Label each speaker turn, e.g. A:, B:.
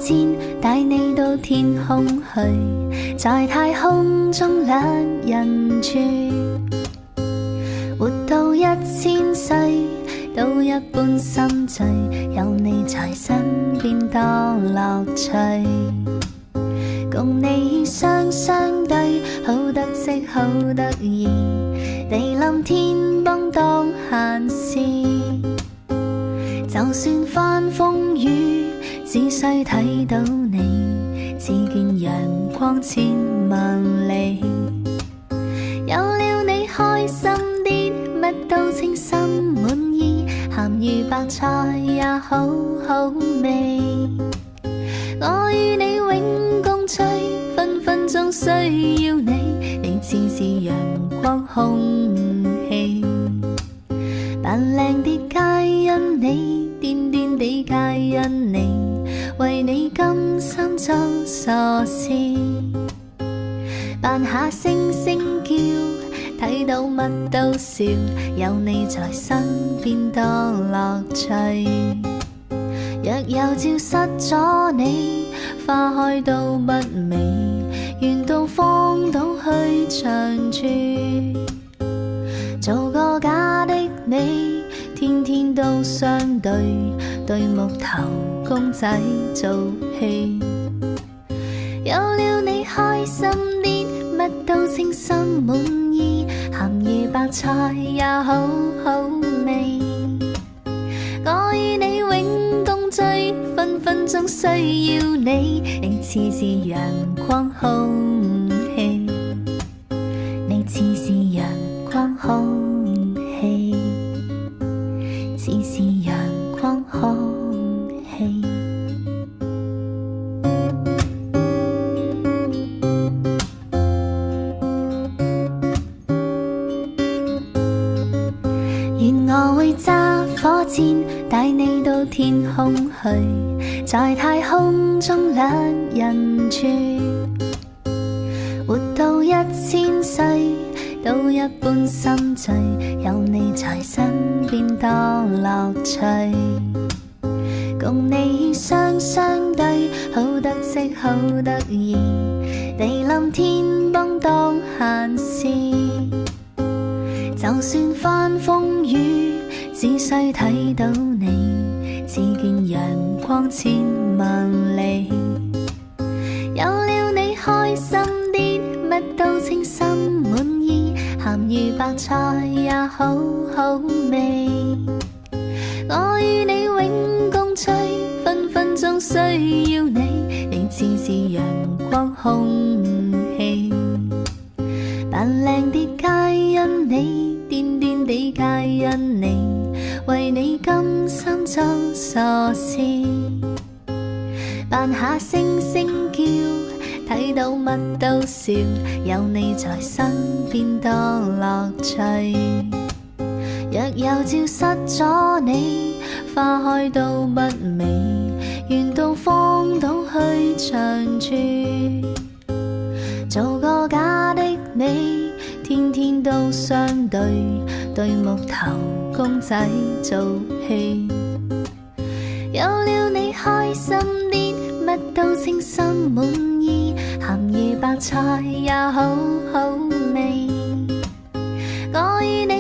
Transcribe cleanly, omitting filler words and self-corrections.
A: 箭帶你到天空去，在太空中兩人住，活到1000歲都一般心醉，有你在身邊多樂趣。共你雙雙對，好得戚好得意，地冧天崩當閒事。就算翻風雨，只需睇到你，只見陽光千萬里。有了你開心啲，乜都稱心滿意，鹹魚白菜也好好味。我與你永共聚，分分鐘需要你，你似是陽光空氣。扮靚啲皆因你，癲癲地皆因你，為你甘心做傻事。扮下聲聲叫，睇到乜都笑，有你在身邊多樂趣。若有朝失咗你，花開都不美，願到荒島去長住。做個假的你，天天都相對，對木頭公仔做戲。有了你開心啲，乜都稱心滿意，鹹魚白菜也好好味。我與你永共聚，分分鐘需要你，你似是陽光空氣，你似是陽光空氣，似是陽光空氣。願我會揸火箭帶你到天空去，在太空中兩人住，活到1000歲都一般心醉，有你在身邊多樂趣。共你雙雙對，好得戚好得意，地冧天崩當閒事。就算翻風雨，只需睇到你，只見陽光千萬里。有了你開心啲，乜都稱心滿意，鹹魚白菜也好好味。我與你永共聚，分分鐘需要你，你似是陽光空氣。扮靚啲皆因你，癲癲地皆因你，為你甘心做傻事。扮下聲聲叫，睇到乜都笑，有你在身邊多樂趣。若有朝失咗你，花開都不美，願到荒島去長住。做個假的你，天天都相對，對木頭公仔做戲。有了你開心啲，乜都稱心滿意，鹹魚白菜也好好味。我與你